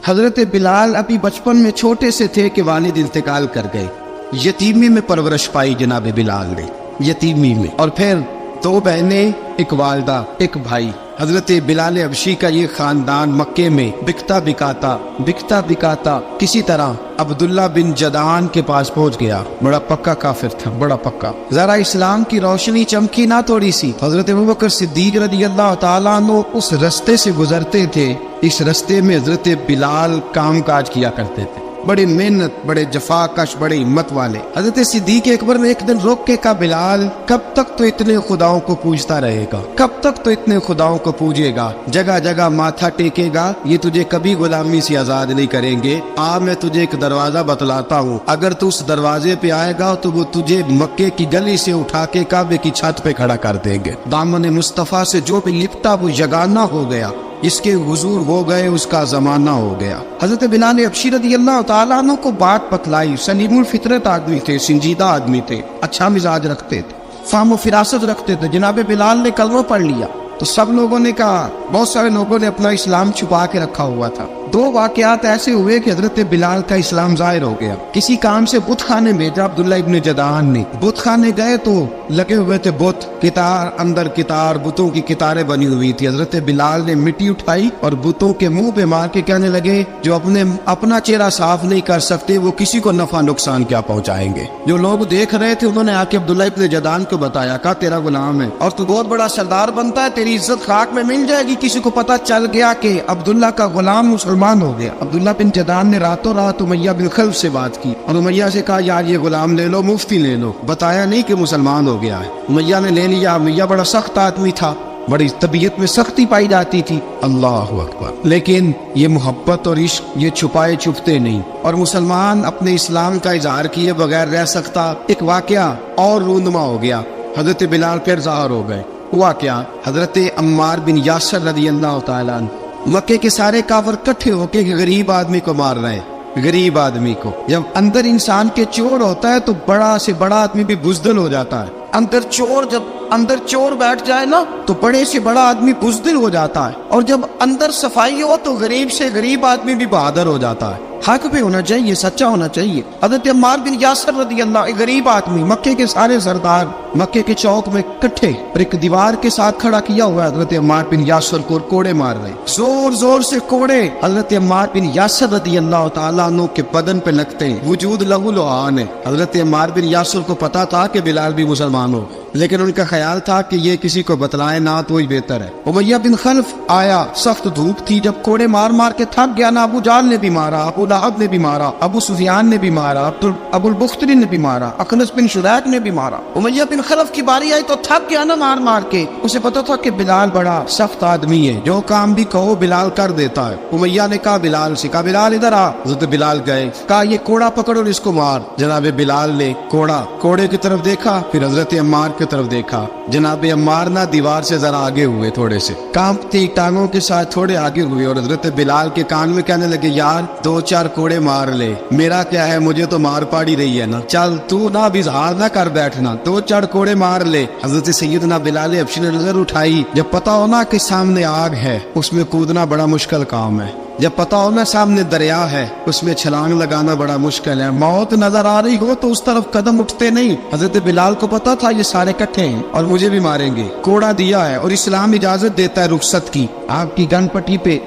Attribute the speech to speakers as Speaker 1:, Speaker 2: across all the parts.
Speaker 1: حضرت بلال ابھی بچپن میں چھوٹے سے تھے کہ والد انتقال کر گئے. یتیمی میں پرورش پائی جناب بلال نے، یتیمی میں. اور پھر 2 بہنیں، ایک والدہ، ایک بھائی. حضرت بلال حبشی کا یہ خاندان مکے میں بکتا بکاتا کسی طرح عبداللہ بن جدعان کے پاس پہنچ گیا. بڑا پکا کافر تھا، بڑا پکا. ذرا اسلام کی روشنی چمکی نہ تھوڑی سی. حضرت ابوبکر صدیق رضی اللہ تعالیٰ عنہ اس رستے سے گزرتے تھے. اس رستے میں حضرت بلال کام کاج کیا کرتے تھے، بڑے محنت، بڑے جفا کش، بڑے ہمت والے. حضرت صدیق اکبر نے ایک دن روک کے کہا، بلال کب تک تو اتنے خداؤں کو پوجتا رہے گا؟ کب تک تو اتنے خداؤں کو پوجے گا؟ جگہ جگہ ماتھا ٹیکے گا؟ یہ تجھے کبھی غلامی سے آزاد نہیں کریں گے. میں تجھے ایک دروازہ بتلاتا ہوں، اگر تو اس دروازے پہ آئے گا تو وہ تجھے مکے کی گلی سے اٹھا کے کعبے کی چھت پہ کھڑا کر دیں گے. دامن مصطفیٰ سے جو بھی لپٹا وہ یگانہ ہو گیا، اس کے حضور ہو گئے، اس کا زمانہ ہو گیا. حضرت بلال حبشی رضی اللہ تعالیٰ عنہ کو بات بتلائی. سلیم الفطرت آدمی تھے، سنجیدہ آدمی تھے، اچھا مزاج رکھتے تھے، فہم و فراست رکھتے تھے. جناب بلال نے کلمہ پڑھ لیا تو سب لوگوں نے کہا، بہت سارے لوگوں نے اپنا اسلام چھپا کے رکھا ہوا تھا. 2 واقعات ایسے ہوئے کہ حضرت بلال کا اسلام ظاہر ہو گیا. کسی کام سے بت خانے بھیجا عبداللہ ابن جدعان نے. بت خانے گئے تو لگے ہوئے تھے بت، کتار اندر کتار، بتوں کی کتاریں بنی ہوئی تھی. حضرت بلال نے مٹی اٹھائی اور بتوں کے منہ پہ مار کے کہنے لگے، جو اپنا چہرہ صاف نہیں کر سکتے وہ کسی کو نفع نقصان کیا پہنچائیں گے. جو لوگ دیکھ رہے تھے انہوں نے آ کے عبداللہ ابن جدعان کو بتایا، کہا تیرا غلام ہے اور تو بہت بڑا سردار بنتا ہے، تیری عزت خاک میں مل جائے گی. کسی کو پتا چل گیا کہ عبداللہ کا غلام مسلمان ہو گیا. عبداللہ بن جدعان نے راتوں رات امیہ بن خلف سے بات کی اور امیہ سے کہا، یار یہ غلام لے لو، مفتی لے لو. بتایا نہیں کہ مسلمان ہو گیا ہے. امیہ نے لے لیا. امیہ بڑا سخت آدمی تھا، بڑی طبیعت میں سختی پائی جاتی تھی. اللہ اکبر. لیکن یہ محبت اور عشق یہ چھپائے چھپتے نہیں، اور مسلمان اپنے اسلام کا اظہار کیے بغیر رہ سکتا. ایک واقعہ اور رونما ہو گیا. حضرت بلال پھر ظاہر ہو گئے. ہوا کیا؟ حضرت عمار بن یاسر رضی اللہ تعالیٰ عنہ، مکے کے سارے کافر کٹھے ہو کے غریب آدمی کو مار رہے ہیں. غریب آدمی کو جب اندر انسان کے چور ہوتا ہے تو بڑا سے بڑا آدمی بھی بزدل ہو جاتا ہے. جب اندر چور بیٹھ جائے نا تو بڑے سے بڑا آدمی بزدل ہو جاتا ہے، اور جب اندر صفائی ہو تو غریب سے غریب آدمی بھی بہادر ہو جاتا ہے. حق پہ ہونا چاہیے، سچا ہونا چاہیے. حضرت عمار بن یاسر رضی اللہ، ایک غریب آدمی، مکے کے سارے سردار مکے کے چوک میں کٹھے اور ایک دیوار کے ساتھ کھڑا کیا ہوا ہے. حضرت عمار بن یاسر کو کوڑے مار رہے، زور زور سے کوڑے حضرت عمار بن یاسر رضی اللہ تعالیٰ عنہ کے بدن پہ لگتے ہیں. وجود لہو لعان ہے. حضرت عمار بن یاسر کو پتا تھا کہ بلال بھی مسلمان ہو، لیکن ان کا خیال تھا کہ یہ کسی کو بتلائے نہ تو ہی بہتر ہے. امیہ بن خلف آیا، سخت دھوپ تھی، جب کوڑے مار مار کے تھک گیا نا، ابو جہل نے بھی مارا، ابو لہب نے بھی مارا، ابو سفیان نے بھی مارا، ابو البختری نے بھی مارا، اخنس بن شریح نے بھی مارا. امیہ بن خلف کی باری آئی تو تھک گیا نا مار مار کے. اسے پتا تھا کہ بلال بڑا سخت آدمی ہے، جو کام بھی کہو بلال کر دیتا ہے. امیہ نے کہا بلال سے، کہا بلال ادھر آ. حضرت بلال گئے، کہا یہ کوڑا پکڑ اور اس کو مار. جناب بلال نے کوڑے کی طرف دیکھا، پھر حضرت عمار کی طرف دیکھا. جناب عمار نہ دیوار سے ذرا آگے ہوئے، تھوڑے سے کانپتی ٹانگوں کے ساتھ تھوڑے آگے ہوئے، اور حضرت بلال کے کان میں کہنے لگے، یار 2-4 کوڑے مار لے، میرا کیا ہے، مجھے تو مار پاڑی رہی ہے نا، چل تو نہ بھی اظہار نہ کر بیٹھنا، 2-4 کوڑے مار لے. حضرت سیدنا بلال حبشی نے نظر اٹھائی. جب پتا ہونا کہ سامنے آگ ہے اس میں کودنا بڑا مشکل کام ہے. جب پتا ہو نا سامنے دریا ہے اس میں چھلانگ لگانا بڑا مشکل ہے. موت نظر آ رہی ہو تو اس طرف قدم اٹھتے نہیں. حضرت بلال کو پتا تھا یہ سارے کٹھے ہیں اور مجھے بھی ماریں گے. کوڑا دیا ہے اور اسلام اجازت دیتا ہے رخصت کی. آپ کی گن پٹی پہ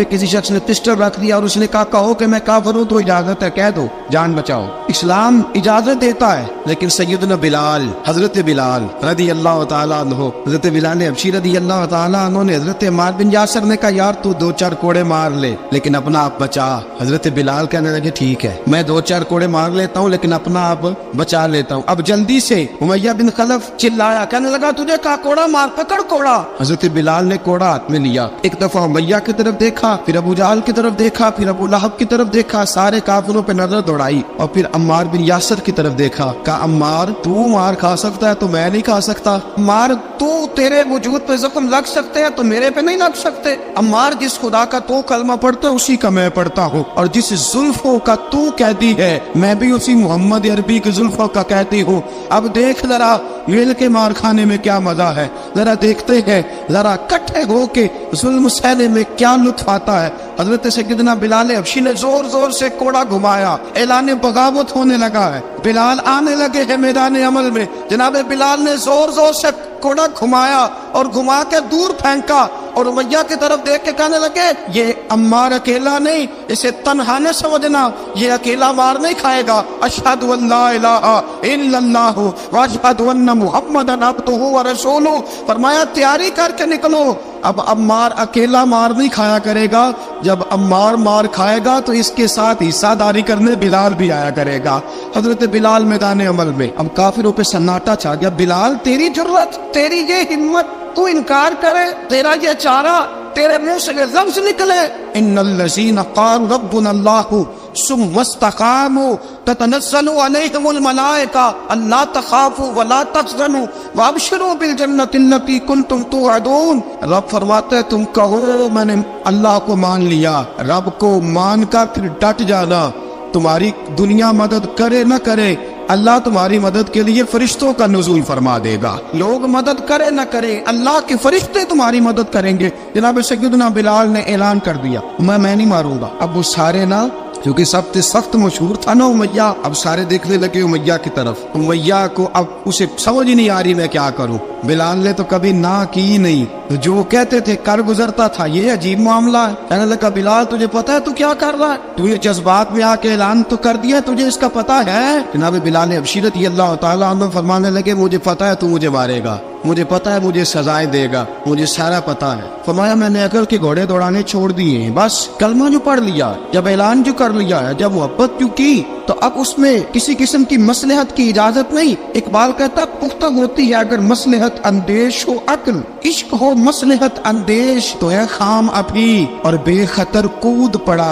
Speaker 1: کسی شخص نے پسٹل رکھ دیا اور اس نے کہا کہو کہ میں کافر ہوں تو اجازت ہے، کہہ دو، جان بچاؤ. اسلام اجازت دیتا ہے. لیکن سیدنا بلال، حضرت بلال رضی اللہ تعالیٰ عنہ، حضرت بلال حبشی رضی اللہ تعالیٰ عنہ نے حضرت عمار بن یاسر نے کہا، یار تو 2-4 کوڑے مار لے لیکن اپنا آپ بچا. حضرت بلال کہنے لگے ٹھیک ہے، میں 2-4 کوڑے مار لیتا ہوں لیکن اپنا آپ بچا لیتا ہوں. اب جلدی سے امیہ بن خلف چلایا، کہنے لگا تجھے کہا کوڑا مار، پکڑ کوڑا. حضرت بلال نے کوڑا ہاتھ میں لیا، ایک دفعہ امیہ کی طرف دیکھا، پھر ابو جہل کی طرف دیکھا، پھر ابو لہب کی طرف دیکھا، سارے کافروں پہ نظر دوڑائی، اور پھر عمار بن یاسر کی طرف دیکھا. کہا عمار تو مار کھا سکتا ہے تو میں نہیں کھا سکتا. عمار تو تیرے وجود پہ زخم لگ سکتے ہیں تو میرے پہ نہیں لگ سکتے. عمار جس خدا کا تو کلمہ پڑھتا ہے اسی کا میں پڑھتا ہوں، اور جس زلفوں کا تو قیدی ہے میں بھی اسی محمد عربی کی زلفوں کا قیدی ہوں. اب دیکھ ذرا मिल के मार खाने में क्या मजा है, जरा देखते हैं, जरा इकट्ठे होके जुल्म सहने में क्या लुत्फ आता है। हजरत सैयदना बिलाल हबशी ने जोर जोर से कोड़ा घुमाया, ऐलान बगावत होने लगा है, बिलाल आने लगे हैं मैदान अमल में। जनाब बिलाल ने जोर जोर से कोड़ा घुमाया और घुमा के दूर फेंका और उमैया की तरफ देख के कहने लगे, ये अम्मार अकेला नहीं, इसे तन्हा न समझना, ये अकेला मार नहीं खाएगा। अशहदु अल्ला इलाहा इल्लल्लाहु व अशहदु अन्ना मुहम्मदन अब्दुहु व रसूलुहु। फरमाया तैयारी करके निकलो, अब अम्मार अकेला मार नहीं खाया करेगा, जब अम्मार मार खाएगा तो इसके साथ हिस्सादारी करने बिलाल भी आया करेगा। हजरत बिलाल मैदान अमल में, अब काफिरों पे सन्नाटा छा गया। बिलाल तेरी जुर्रत, तेरी ये हिम्मत, तू इनकार करे, तेरा ये चारा, तेरे मुंह से लफ्ज निकले, इन्नल्लज़ीना क़ालू रब्बुनल्लाहु सुम्मा इस्तक़ामू ततनज़्ज़लु अलैहिमुल मलाइका अल्ला तख़ाफू वला तहज़नू वअबशिरू बिल जन्नतिल्लती कुंतुम तुअदून। रब फरमाते हैं तुम कहो मैंने अल्लाह को मान लिया, रब को मान कर फिर डट जाना। तुम्हारी दुनिया मदद करे न करे, अल्लाह तुम्हारी मदद के लिए फरिश्तों का नुज़ूल फरमा देगा। लोग मदद करे न करे, अल्लाह के फरिश्ते तुम्हारी मदद करेंगे। जनाब सैयदना बिलाल ने ऐलान कर दिया, मैं नहीं मारूंगा। अब वो सारे ना, क्योंकि सबसे सख्त मशहूर था ना उमैया, अब सारे देखने लगे उमैया की तरफ। उमैया को अब उसे समझ ही नहीं आ रही मैं क्या करूं। बिलाल ने तो कभी ना की नहीं, तो जो कहते थे कर गुजरता था। ये अजीब मामला है। कहने लगा बिलाल तुझे पता है तू क्या कर रहा है, तू ये जज्बात में आके ऐलान तो कर दिया, तुझे इसका पता है। जनाब बिलाल हबशी रज़ियल्लाहु ताला अन्हु फरमाने लगे मुझे पता है तू मुझे मारेगा, मुझे पता है मुझे सजाएं देगा, मुझे सारा पता है। फरमाया मैंने अकल के घोड़े दौड़ाने छोड़ दिए हैं, बस कलमा जो पढ़ लिया, जब ऐलान जो कर लिया है, जब मोहब्बत जो की, तो अब उसमें किसी किस्म की मसलहत की इजाजत नहीं। इकबाल कहता पुख्ता होती है अगर मसलहत अंदेश हो अक्ल, इश्क हो मसलहत अंदेश तो है खाम अभी और बेखतर कूद पड़ा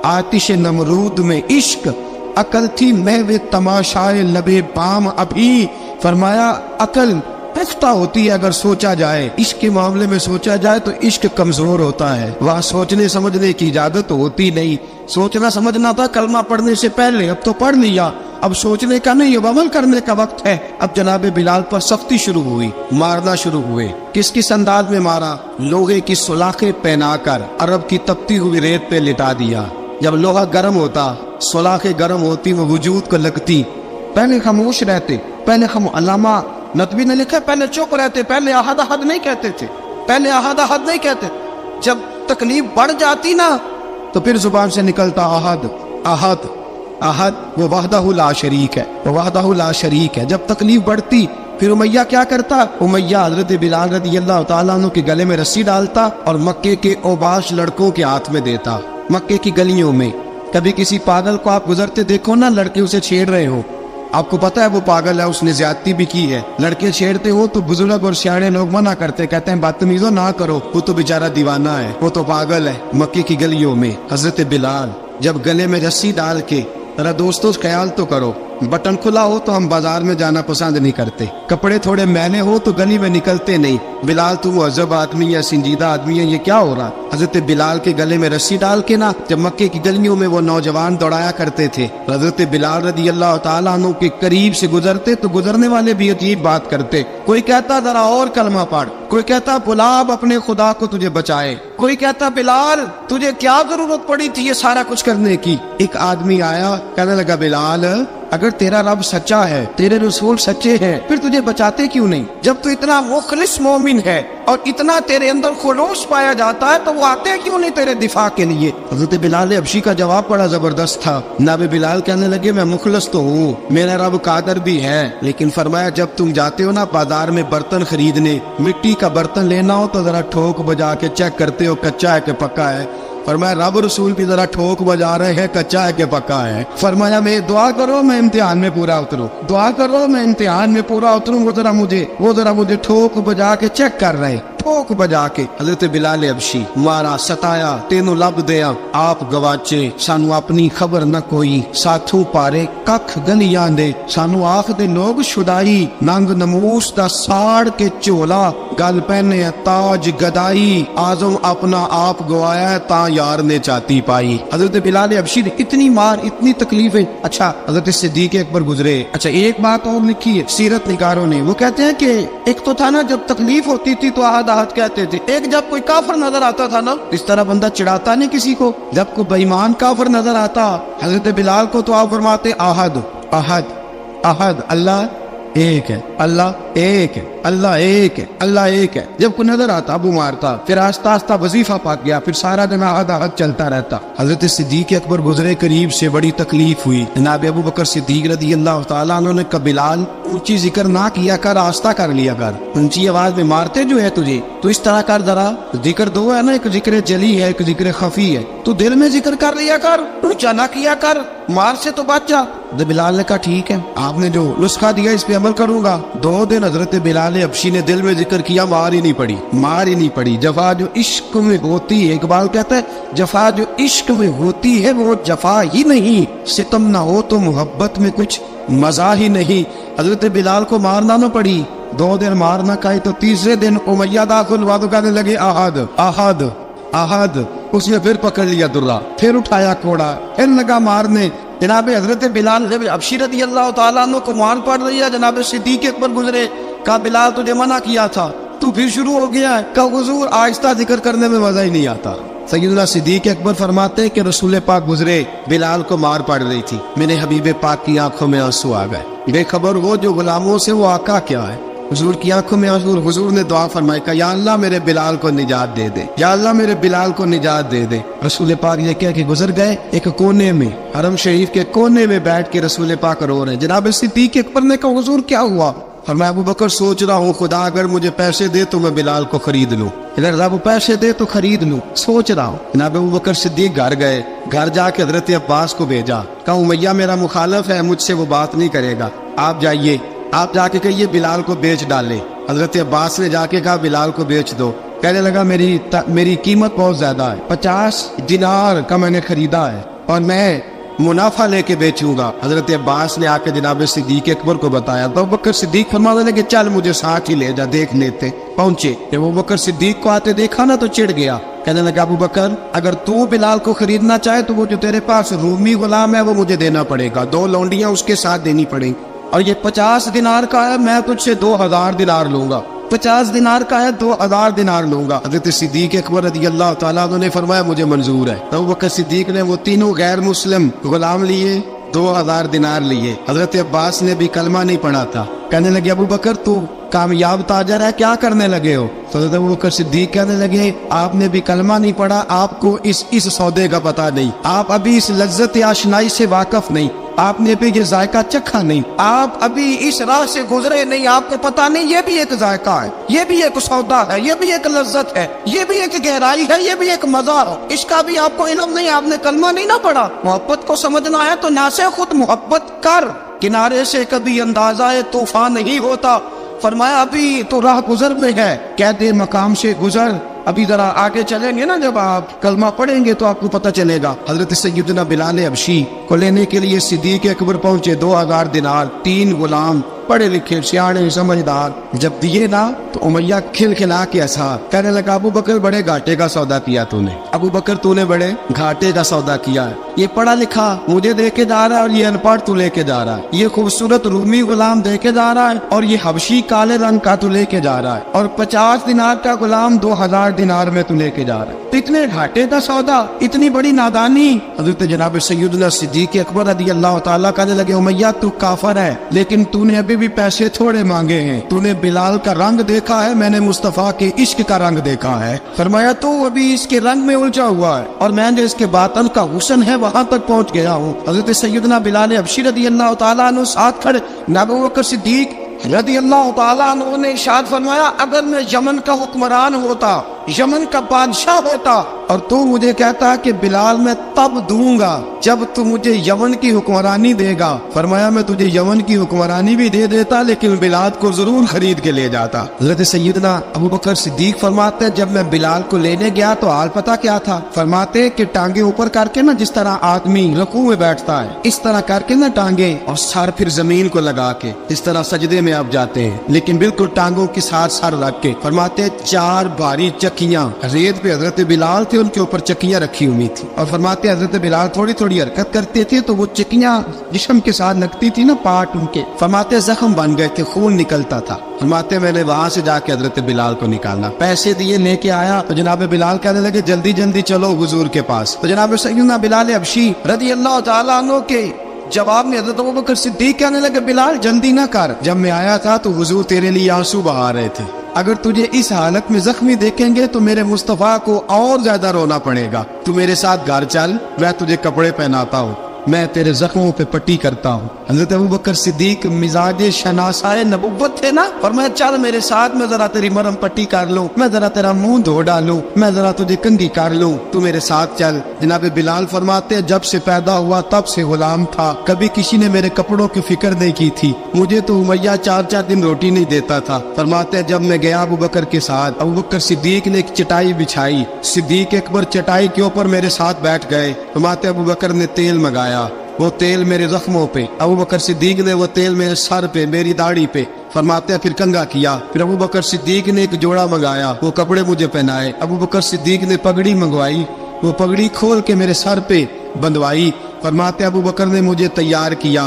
Speaker 1: आतिश नमरूद में इश्क, अकल थी महवे तमाशाए लबे बाम अभी। फरमाया अकल पुख्ता होती है अगर सोचा जाए, इश्क के मामले में सोचा जाए तो इश्क कमजोर होता है, वहाँ सोचने समझने की इजाजत होती नहीं। सोचना समझना था कलमा पढ़ने से पहले, अब तो पढ़ लिया, अब सोचने का नहीं, अब अमल करने का वक्त है। अब जनाब बिलाल पर सख्ती शुरू हुई, मारना शुरू हुए। किस किस अंदाज में मारा, लोहे की सुलाखें पहनाकर अरब की तपती हुई रेत पे लिटा दिया। जब लोहा गर्म होता, सुलाखें गर्म होती, वो वजूद को लगती। पहले खामोश रहते, पहले हम अल्लामा नदवी ने लिखा पहले चुप रहते, पहले अहद अहद नहीं कहते थे, पहले अहद अहद नहीं कहते। जब तकलीफ बढ़ जाती ना तो फिर जुबान से निकलता अहद अहद अहद, वो वहदहु ला शरीक है, वो वहदहु ला शरीक है। जब तकलीफ बढ़ती फिर उमैया क्या करता, उमैया हजरत बिलाल रज़ियल्लाहु ताला अन्हु के गले में रस्सी डालता और मक्के के ओबाश लड़कों के हाथ में देता। मक्के की गलियों में कभी किसी पागल को आप गुजरते देखो ना, लड़के उसे छेड़ रहे हो, आपको पता है वो पागल है, उसने ज्यादती भी की है, लड़के छेड़ते हो तो बुजुर्ग और सियाने लोग मना करते, कहते हैं बदतमीजों ना करो, वो तो बेचारा दीवाना है, वो तो पागल है। मक्के की गलियों में हजरत बिलाल जब गले में रस्सी डाल के, जरा दोस्तों ख्याल तो करो, बटन खुला हो तो हम बाजार में जाना पसंद नहीं करते, कपड़े थोड़े मैले हो तो गली में निकलते नहीं। बिलाल तू मुहज़्ज़ब आदमी या संजीदा आदमी है, ये क्या हो रहा। हजरत बिलाल के गले में रस्सी डाल के ना जब मक्के की गलियों में वो नौजवान दौड़ाया करते थे, हजरत बिलाल रज़ियल्लाहु ताला अन्हु के करीब से गुजरते तो गुजरने वाले भी अजीब बात करते। कोई कहता जरा और कलमा पढ़, कोई कहता बुलाब अपने खुदा को तुझे बचाए, कोई कहता बिलाल तुझे क्या जरूरत पड़ी थी ये सारा कुछ करने की। एक आदमी आया, कहने लगा बिलाल अगर तेरा रब सच्चा है, तेरे रसूल सच्चे हैं, फिर तुझे बचाते क्यों नहीं। जब तू इतना मुखलिस मोमिन है और इतना तेरे अंदर खुलूस पाया जाता है तो वो आते क्यों नहीं तेरे दिफा के लिए। हजरत बिलाल हबशी का जवाब बड़ा जबरदस्त था। नाबे बिलाल कहने लगे मैं मुखलिस तो हूँ, मेरा रब कादर भी है, लेकिन फरमाया जब तुम जाते हो ना बाजार में बर्तन खरीदने, मिट्टी का बर्तन लेना हो तो जरा ठोक बजा के चेक करते हो कच्चा है कि पक्का है। फरमाया रब रसूल भी जरा ठोक बजा रहे हैं कच्चा है कि पक्का है। फरमाया मैं दुआ करो मैं इम्तिहान में पूरा उतरूं, दुआ करो मैं इम्तिहान में पूरा उतरूं, वो जरा मुझे ठोक बजा के चेक कर रहे, کوک بجا کے حضرت بلال حبشی مارا ستایا تینوں لب دیا آپ گواچے سانو اپنی خبر نہ کوئی ساتھوں پارے ککھ گنیاں دے سانو آخ دے لوگ شدائی ننگ نموس دا ساڑ کے چولا گل پہنے تاج گدائی آزم اپنا آپ گوایا تا یار نے چاتی پائی. حضرت بلال حبشی نے اتنی مار اتنی تکلیفیں. اچھا حضرت صدیق اکبر گزرے. اچھا ایک بات اور لکھی ہے سیرت نگاروں نے, وہ کہتے ہیں کہ ایک تو تھا نا جب تکلیف ہوتی تھی تو آہد آہد کہتے تھے, ایک جب کوئی کافر نظر آتا تھا نا اس طرح بندہ چڑھاتا نہیں کسی کو, جب کوئی بے ایمان کافر نظر آتا حضرت بلال کو تو آپ فرماتے آہد آہد آہد اللہ ایک ہے, اللہ ایک ہے, اللہ ایک ہے, اللہ ایک ہے. جب کوئی نظر آتا ابو مارتا, پھر آہستہ آہستہ وظیفہ پاک گیا, پھر سارا دن آہد آہد چلتا رہتا. حضرت صدیق اکبر گزرے قریب سے, بڑی تکلیف ہوئی. جناب ابو بکر صدیق رضی اللہ تعالیٰ عنہ نے کہا بلال اونچی ذکر نہ کیا کر, آہستہ کر لیا کر, اونچی آواز میں مارتے جو ہے تجھے تو اس طرح کر, ذرا ذکر دو ہے نا, ایک ذکر جلی ہے ایک ذکر خفی ہے, تو دل میں ذکر کر لیا کر, اونچا نہ کیا کر, مار سے تو بچ جا. بلال نے کہا ٹھیک ہے آپ نے جو نسخہ دیا اس پہ عمل کروں گا. 2 دن حضرت بلال حبشی نے دل میں ذکر کیا, مار ہی نہیں پڑی, مار ہی نہیں پڑی. جفا جو عشق میں ہوتی ہے, اقبال کہتا ہے جفا جو عشق میں ہوتی ہے وہ جفا ہی نہیں, ستم نہ ہو تو محبت میں کچھ مزہ ہی نہیں. حضرت بلال کو مارنا نہ پڑی, 2 دن مارنا کہے تو تیسرے دن امیہ داخل ہوا تو کہنے لگے آہد آہد آہد. اس نے پھر پکڑ لیا درہ, پھر اٹھایا کوڑا, پھر لگا مارنے. جناب حضرت بلال حبشی رضی اللہ تعالیٰ عنہ کو مار پڑ رہی ہے. جناب صدیق اکبر گزرے, کہا بلال تجھے منع کیا تھا, تو پھر شروع ہو گیا ہے. کہا حضور آہستہ ذکر کرنے میں مزہ ہی نہیں آتا. سیدنا صدیق اکبر فرماتے کہ رسول پاک گزرے, بلال کو مار پڑ رہی تھی, میرے حبیب پاک کی آنکھوں میں آنسو آ گئے. بے خبر وہ جو غلاموں سے وہ آقا کیا ہے, حضور کی آنکھوں میں آنسو. حضور نے دعا فرمائی کہ یا اللہ میرے بلال کو نجات دے دے, یا اللہ میرے بلال کو نجات دے دے. رسول پاک یہ کہہ کے گزر گئے. ایک کونے میں حرم شریف کے کونے میں بیٹھ کے رسول پاک رو رہے ہیں. جناب صدیق اکبر نے کہا حضور کیا ہوا؟ فرمایا ابو بکر سوچ رہا ہوں خدا اگر مجھے پیسے دے تو میں بلال کو خرید لوں, اگر رب پیسے دے تو خرید لوں, سوچ رہا ہوں. جناب ابو بکر صدیق گھر گئے, گھر جا کے حضرت عباس کو بھیجا, کہا امیہ میرا مخالف ہے, مجھ سے وہ بات نہیں کرے گا, آپ جائیے, آپ جا کے کہیے بلال کو بیچ ڈالے. حضرت عباس نے جا کے کہا بلال کو بیچ دو. کہنے لگا میری قیمت بہت زیادہ ہے, 50 دینار کا میں نے خریدا ہے اور میں منافع لے کے بیچوں گا. حضرت عباس نے آ کے جناب صدیق اکبر کو بتایا تو ابو بکر صدیق فرمانے لگے چل مجھے ساتھ ہی لے جا, دیکھ لیتے. پہنچے, جب ابو بکر صدیق کو آتے دیکھا نا تو چڑ گیا. کہنے لگا ابو بکر اگر تو بلال کو خریدنا چاہے تو وہ جو تیرے پاس رومی غلام ہے وہ مجھے دینا پڑے گا, 2 لونڈیاں اس کے ساتھ دینی پڑیں گی, اور یہ 50 دینار کا ہے, میں تجھ سے 2000 دینار لوں گا. 50 دینار کا ہے, 2000 دینار لوں گا. حضرت صدیق اکبر رضی اللہ تعالیٰ عنہ نے فرمایا مجھے منظور ہے. تو ابو بکر صدیق نے وہ تینوں غیر مسلم غلام لیے, 2000 دینار لیے. حضرت عباس نے بھی کلمہ نہیں پڑھا تھا. کہنے لگے ابو بکر تو کامیاب تاجر ہے, کیا کرنے لگے ہو؟ تو حضرت ابو بکر صدیق کہنے لگے آپ نے بھی کلمہ نہیں پڑھا, آپ کو اس سودے کا پتہ نہیں, آپ ابھی اس لذت آشنائی سے واقف نہیں, آپ نے بھی یہ ذائقہ چکھا نہیں, آپ ابھی اس راہ سے گزرے نہیں, آپ کو پتہ نہیں یہ بھی ایک ذائقہ ہے, یہ بھی ایک سودا ہے, یہ بھی ایک لذت ہے, یہ بھی ایک گہرائی ہے, یہ بھی ایک مزہ ہے, اس کا بھی آپ کو علم نہیں, آپ نے کلمہ نہیں نہ پڑھا. محبت کو سمجھنا ہے تو نہ سے خود محبت کر, کنارے سے کبھی اندازہ طوفان نہیں ہوتا. فرمایا ابھی تو راہ گزر میں ہے, کہتے مقام سے گزر, ابھی ذرا آگے چلیں گے نا, جب آپ کلمہ پڑھیں گے تو آپ کو پتہ چلے گا. حضرت سیدنا بلال حبشی کو لینے کے لیے صدیق اکبر پہنچے, 2000 دینار, 3 غلام پڑھے لکھے سیانے سمجھدار. جب دیے نا تو امیہ کھل کھلا کے ایسا کہنے لگا ابو بکر بڑے گھاٹے کا سودا کیا تو نے, ابو بکر تو نے بڑے گھاٹے کا سودا کیا ہے. یہ پڑھا لکھا مجھے دے کے جا رہا ہے اور یہ ان پڑھ تو لے کے جا رہا ہے, یہ خوبصورت رومی غلام دے کے جا رہا ہے اور یہ حبشی کالے رنگ کا تو لے کے جا رہا ہے, اور 50 دینار کا غلام 2000 دینار میں تو لے کے جا رہا ہے. تو اتنے گھاٹے کا سودا, اتنی بڑی نادانی. حضرت جناب سیدنا صدیق اکبر رضی اللہ تعالیٰ کہنے لگے امیہ تو کافر ہے, لیکن تو نے ابھی بھی پیسے تھوڑے مانگے ہیں, تو نے بلال کا رنگ دیکھا ہے, میں نے مصطفیٰ کے عشق کا رنگ دیکھا ہے. فرمایا تو ابھی اس کے رنگ میں الجھا ہوا ہے, اور میں جو اس کے باطن کا حسن ہے وہاں تک پہنچ گیا ہوں. حضرت سیدنا بلال حبشی رضی اللہ تعالیٰ عنہ ساتھ کھڑے. ابو بکر صدیق رضی اللہ تعالیٰ عنہ نے ارشاد فرمایا اگر میں یمن کا حکمران ہوتا, यमन का बादशाह होता और तू मुझे कहता कि बिलाल मैं तब दूंगा जब तू मुझे यमन की हुक्मरानी देगा। फरमाया मैं तुझे यमन की हुक्मरानी भी दे देता लेकिन बिलाल को जरूर खरीद के ले जाता। हज़रत सैयदना अबू बकर सिद्दीक फरमाते हैं जब मैं बिलाल को लेने गया तो हाल पता क्या था। फरमाते कि टांगे ऊपर करके ना जिस तरह आदमी रुकू में बैठता है इस तरह करके ना टांगे और सर फिर जमीन को लगा के इस तरह सजदे में आप जाते हैं लेकिन बिल्कुल टांगों के साथ सर रख के। फरमाते 4 भारी चक्कियां रेत पे हजरत बिलाल थे उनके ऊपर चक्कियां रखी हुई थी और फरमाते हजरत बिलाल थोड़ी थोड़ी हरकत करते थे तो वो चक्कियां जिस्म के साथ लगती थी ना पार्ट उनके। फरमाते जख्म बन गए थे खून निकलता था। फरमाते मैंने वहां से जाके हजरत बिलाल को निकालना पैसे दिए लेके आया तो जनाब बिलाल कहने लगे जल्दी जल्दी चलो हुजूर के पास। तो जनाब सैयदना बिलाल हबशी रज़ी अल्लाह तआला अन्हु के जवाब में हजरत अबू बकर सिद्दीक कहने लगे बिलाल जल्दी ना कर, जब मैं आया था तो हुजूर तेरे लिए आंसू बहा रहे थे। अगर तुझे इस हालत में जख्मी देखेंगे तो मेरे मुस्तफा को और ज्यादा रोना पड़ेगा। तू मेरे साथ घर चल, मैं तुझे कपड़े पहनाता हूँ, मैं तेरे जख्मों पे पट्टी करता हूँ। हजरत अबू बकर सिद्दीक मिजाज शनासाए नबुव्वत थे ना, और मैं चल मेरे साथ, मैं जरा तेरी मरहम पट्टी कर लूँ, मैं जरा तेरा मुंह धो डालूं, मैं जरा तुझे कंघी कर लूँ, तू मेरे साथ चल। जनाब बिलाल फरमाते जब से पैदा हुआ तब से गुलाम था, कभी किसी ने मेरे कपड़ों की फिक्र नहीं की थी, मुझे तो उमैया 4-4 दिन रोटी नहीं देता था। फरमाते जब मैं गया अबू बकर के साथ, अबू बकर सिद्दीक ने एक चटाई बिछाई, सिद्दीक अकबर चटाई के ऊपर मेरे साथ बैठ गए। फरमाते अबू बकर ने तेल मंगाया, वो तेल मेरे जख्मों पे, अबू बकर सिद्दीक ने वो तेल मेरे सर पे, मेरी दाढ़ी पे। फरमाते फिर कंघा किया, फिर अबू बकर सिद्दीक ने एक जोड़ा मंगाया, वो कपड़े मुझे पहनाए। अबू बकर सिद्दीक ने पगड़ी मंगवाई, वो पगड़ी खोल के मेरे सर पे बंधवाई। फरमाते अबू बकर ने मुझे तैयार किया,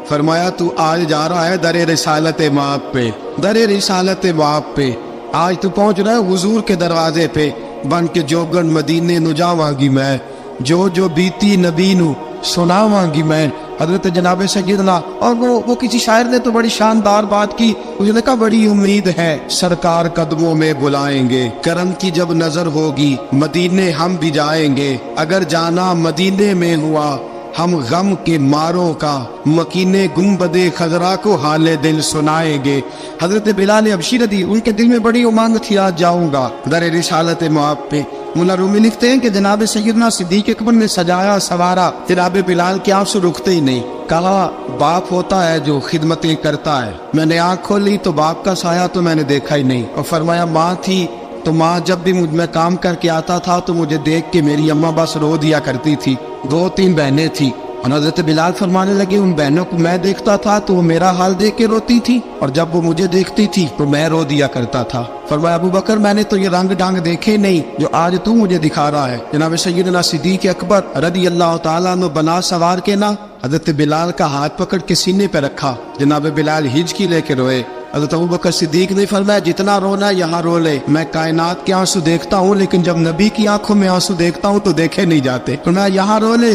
Speaker 1: फरमाया तू आज जा रहा है दरे रिसालत माप पे, दरे रिसालत माप पे, आज तू पहुंच रहा है हुजूर के दरवाजे पे, बन के जोगन मदीने नु जावांगी मैं, जो जो बीती नबी नु सुनावांगी मैं। हजरत जनाब सैयदना, और वो किसी शायर ने तो बड़ी शानदार बात की, उसने कहा बड़ी उम्मीद है सरकार कदमों में बुलाएंगे, करम की जब नजर होगी मदीने हम भी जाएंगे, अगर जाना मदीने में हुआ हम गम के मारों का, मकीने गुम्बदे खजरा को हाले दिल सुनाएंगे। हजरत बिलाल हबशी रदी, उनके दिल में बड़ी उमंग थी आज जाऊंगा दर रिसालत मुआब पे। मुल्ला रूमी लिखते हैं कि जनाब सैयदना सिद्दीक अकबर ने सजाया सवारा, जनाब बिलाल के आंसू रुकते ही नहीं। कहा बाप होता है जो खिदमतें करता है। मैंने आंख खोली तो बाप का साया तो मैंने देखा ही नहीं, और फरमाया माँ थी तो माँ जब भी मैं काम करके आता था तो मुझे देख के मेरी अम्मा बस रो दिया करती थी। 2-3 बहनें थी, और हज़रत बिलाल फरमाने लगे उन बहनों को मैं देखता था तो वो मेरा हाल देख के रोती थी, और जब वो मुझे देखती थी तो मैं रो दिया करता था। फरमाया अबू बकर मैंने तो ये रंग डांग देखे नहीं जो आज तू मुझे दिखा रहा है। जनाब सैयदना सिद्दीक अकबर रज़ी अल्लाह तआला अन्हु बना सवार के ना हज़रत बिलाल का हाथ पकड़ के सीने पे रखा। जनाब बिलाल हिचकी लेके रोए। हज़रत अबू बकर सिद्दीक ने फरमाया जितना रोना यहाँ रो ले, मैं कायनात के आंसू देखता हूँ लेकिन जब नबी की आंखों में आंसू देखता हूँ तो देखे नहीं जाते। फरमाया यहाँ रो ले,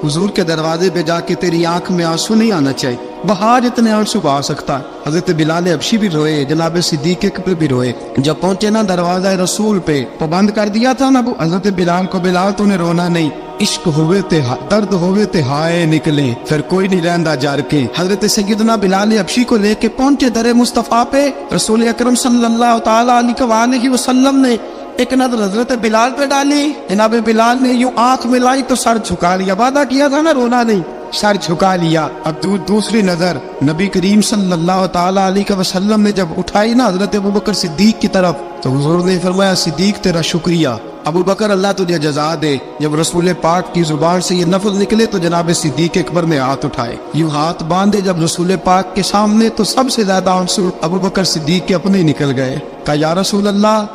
Speaker 1: हुजूर के दरवाजे पे जाके तेरी आंख में आंसू नहीं आना चाहिए, बहा जितने आंसू बहा सकता है। हजरत बिलाल हबशी भी रोए, जनाब सिद्दीक अकबर भी रोए। जब पहुंचे ना दरवाजा रसूल पे तो बंद कर दिया था ना हजरत बिलाल को, बिलाल तूने रोना नहीं, इश्क होवे ते दर्द होवे ते हाय निकले, फिर कोई नहीं रहंदा जार के। हजरत सैयदना बिलाल हबशी को लेके पहुंचे दरे मुस्तफा पे। रसूल अकरम सल्लल्लाहु तआला अलैहि वसल्लम ने एक नजर हजरत बिलाल पे डाली, जनाब बिलाल ने यूं आंख मिलाई तो सर झुका लिया, वादा किया था ना रोना नहीं, सर झुका लिया। अब दूसरी नजर नबी करीम सल्लल्लाहु तआला अलैहि वसल्लम ने जब उठाई ना हजरत अबू बकर सिद्दीक की तरफ, तो हुजूर ने फरमाया सिद्दीक तेरा शुक्रिया, अबू बकर अल्लाह तुझे जजा दे। जब रसूल पाक की जुबान से ये लफ्ज निकले तो जनाब सिद्दीक अकबर ने हाथ उठाए, यूं हाथ बांधे जब रसूल पाक के सामने, तो सबसे ज्यादा आंसू अबू बकर सिद्दीक के अपने निकल गए। कहा या रसूल अल्लाह,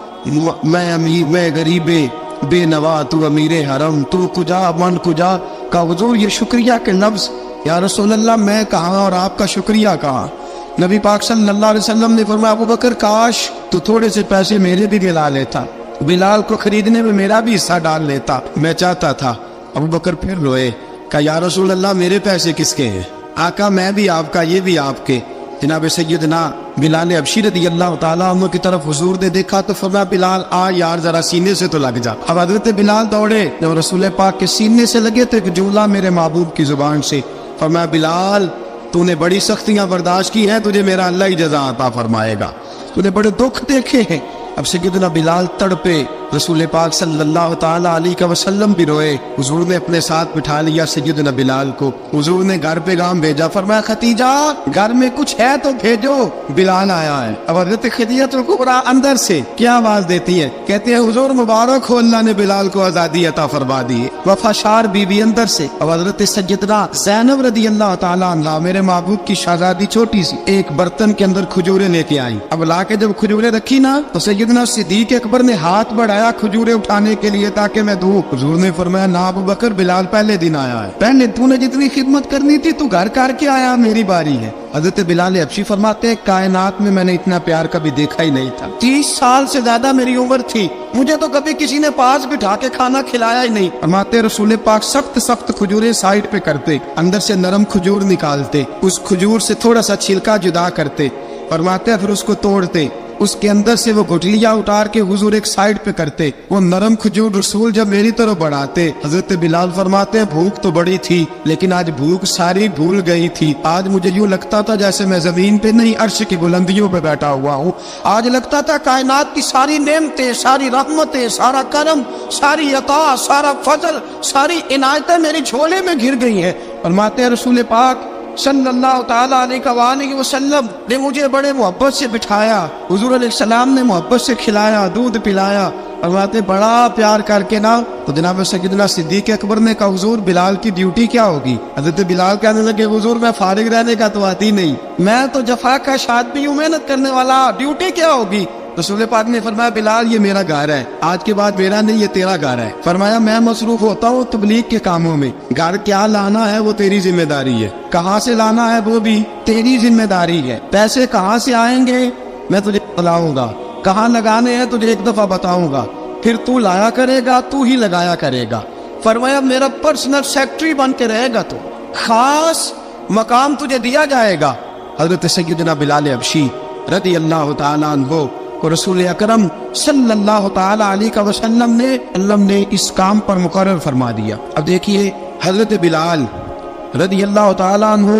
Speaker 1: मैं अमीर, मैं गरीबे बेनवा, तू अमीरे हरम, तू कुजा मन कुजा। का हुजूर ये शुक्रिया के लफ्ज, या रसूल अल्लाह मैं कहाँ और आपका शुक्रिया कहाँ। नबी पाक सल्लल्लाहु अलैहि वसल्लम ने फरमाया अबू बकर काश तू थोड़े से पैसे मेरे भी दिला लेता, बिलाल को खरीदने में मेरा भी हिस्सा डाल लेता, मैं चाहता था। अबू बकर फिर रोए। कहा या रसूल अल्लाह मेरे पैसे किसके हैं? आका मैं भी आपका, ये भी आपके। जनाब सैयदना बिलाल हबशी रज़ी अल्लाह तआला अन्हु की तरफ हुजूर ने देखा तो फरमाया बिलाल आ यार जरा सीने से तो लग जा। अब हजरत बिलाल दौड़े, जब रसूल पाक के सीने से लगे तो एक जुमला मेरे महबूब की जुबान से, फरमाया बिलाल तूने बड़ी सख्तियां बर्दाश्त की हैं, तुझे मेरा अल्लाह ही जज़ा अता फरमाएगा, तूने बड़े दुख देखे हैं। अब सैयदना बिलाल तड़पे, रसूल पाक सल्लल्लाहु ताला अलैहि वसल्लम भी रोए। हुजूर ने अपने साथ बिठा लिया सैयदना बिलाल को। हुजूर ने घर पे गाम भेजा, फरमाया खतीजा घर में कुछ है तो भेजो, बिलाल आया है। अब हजरत खदीजतुल कुबरा अंदर से क्या आवाज देती है, कहते हैं हुजूर मुबारक हो, अल्लाह ने बिलाल को आजादी अता फरमा दी है। वफाशार बीवी अंदर से। अब हजरत सैयदना ज़ैनब रदी अल्लाह ताला अन्हा, मेरे महबूब की शहजादी छोटी सी, एक बर्तन के अंदर खजूरें लेके आई। अब लाके जब खजूरें रखी ना तो सैयदना सिद्दीक अकबर ने हाथ बढ़ाया खजूरें उठाने के लिए ताकि मैं दूं। हुजूर ने फरमाया ना अबू बकर, बिलाल पहले दिन आया है, पहले तूने जितनी खिदमत करनी थी तू घर करके आया, मेरी बारी है। हजरत बिलाल हबशी फरमाते हैं कायनात में मैंने इतना प्यार कभी देखा ही नहीं था। 30 साल से ज्यादा मेरी उम्र थी, मुझे तो कभी किसी ने पास बिठा के खाना खिलाया ही नहीं। फरमाते रसूल पाक सख्त सख्त खजूरें साइड पे करते, अंदर से नरम खजूर निकालते, उस खजूर से थोड़ा सा छिलका जुदा करते, फरमाते फिर उसको तोड़ते, उसके अंदर से वो गुठलियां उतार के हुजूर एक साइड पे करते। वो नरम खजूर रसूल जब मेरी तरफ बढ़ाते, हजरत बिलाल फरमाते हैं भूख तो बड़ी थी लेकिन आज भूख सारी भूल गई थी। आज मुझे यूं लगता था जैसे मैं जमीन पे नहीं अर्श की बुलंदियों पे बैठा हुआ हूँ। आज लगता था कायनात की सारी नेमतें, सारी रहमतें, सारा करम, सारी अता, सारा फजल, सारी इनायतें मेरी झोले में घिर गई हैं। फरमाते हैं रसूल पाक सल्लल्लाहु ताला अलैहि वसल्लम ने मुझे बड़े मोहब्बत से बिठाया, हुजूर अलैहिस्सलाम ने मोहब्बत से खिलाया, दूध पिलाया। फरमाते बड़ा प्यार करके ना तो जनाब सैयदना सिद्दीक अकबर ने कहा हुजूर बिलाल की ड्यूटी क्या होगी। हजरत बिलाल कहने लगे हुजूर मैं फारिग रहने का तो आती नहीं, मैं तो जफा का आदमी हूँ, मेहनत करने वाला, ड्यूटी क्या होगी। रसूल पाक ने फरमाया बिलाल ये मेरा घर है, आज के बाद मेरा नहीं ये तेरा घर है। फरमाया मैं मसरूफ होता हूँ तबलीग के कामों में, घर क्या लाना है वो तेरी जिम्मेदारी है, कहाँ से लाना है वो भी तेरी जिम्मेदारी है, पैसे कहाँ से आएंगे मैं तुझे बताऊंगा, कहाँ लगाने हैं तुझे एक दफा बताऊंगा, फिर तू लाया करेगा, तू ही लगाया करेगा। फरमाया मेरा पर्सनल सेक्रेटरी बन के रहेगा, तो खास मकाम तुझे दिया जाएगा। हजरत सैयदना बिलाल हबशी रदी अल्लाह ताला अन्हु को रसूल अकरम सल्लल्लाहु ताला अलैहि वसल्लम ने इस काम पर मुकर्रर फरमा दिया। अब देखिए हजरत बिलाल रदी अल्लाह ताला अन्हु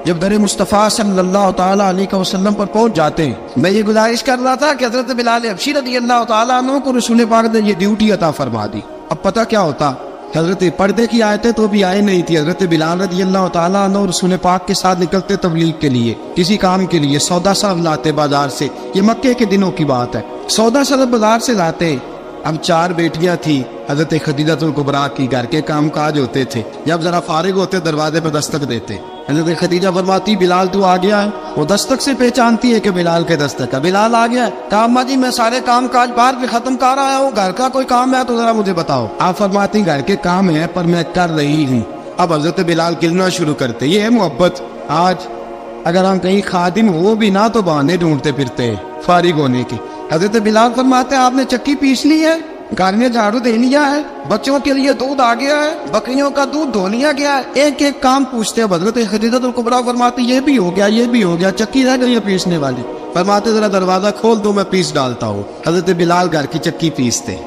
Speaker 1: जब दर मुस्तफ़ा सल्लल्लाहु ताला अलैहि वसल्लम पर पहुंच जाते, मैं ये गुजारिश कर रहा था कि हजरत बिलाल हबशी रदी अल्लाह ताला अन्हु को रसूल पाक ने ये ड्यूटी अता फरमा दी। अब पता क्या होता, हजरत पर्दे की आयतें तो भी आई नहीं थी। हजरत बिलाल रदी अल्लाह ताला अन्हु रसूल पाक के साथ निकलते तबलीग के लिए, किसी काम के लिए, सौदा साहब लाते बाजार से, ये मक्के के दिनों की बात है, सौदा साहब बाजार से लाते। अब 4 बेटियां थी हजरत खदीजतुल कुबरा की, घर के काम काज होते थे, जब जरा फारिग होते दरवाजे पर दस्तक देते, हजरत खदीजा फरमाती बिलाल तू आ गया है, वो दस्तक से पहचानती है कि बिलाल के दस्तक है, बिलाल आ गया है। कहा अम्मा जी मैं सारे काम काज बाहर पे खत्म कर आया हूँ, घर का कोई काम है तो जरा मुझे बताओ। आप फरमाती घर के काम है पर मैं कर रही हूँ। अब हजरत बिलाल गिरना शुरू करते, ये है मोहब्बत। आज अगर हम कहीं खादिम हो भी ना तो बहाने ढूंढते फिरते हैं फारिग होने के। हजरत बिलाल फरमाते आपने चक्की पीस ली है, घर में झाड़ू दे लिया है, बच्चों के लिए दूध आ गया है, बकरियों का दूध धो लिया गया है, एक एक काम पूछते हैं। हजरत खदीजतुल कुबरा फरमाती ये भी हो गया, ये भी हो गया, चक्की रह गई है पीसने वाली। फरमाते जरा दरवाजा खोल दो मैं पीस डालता हूँ। हजरत बिलाल घर की चक्की पीसते,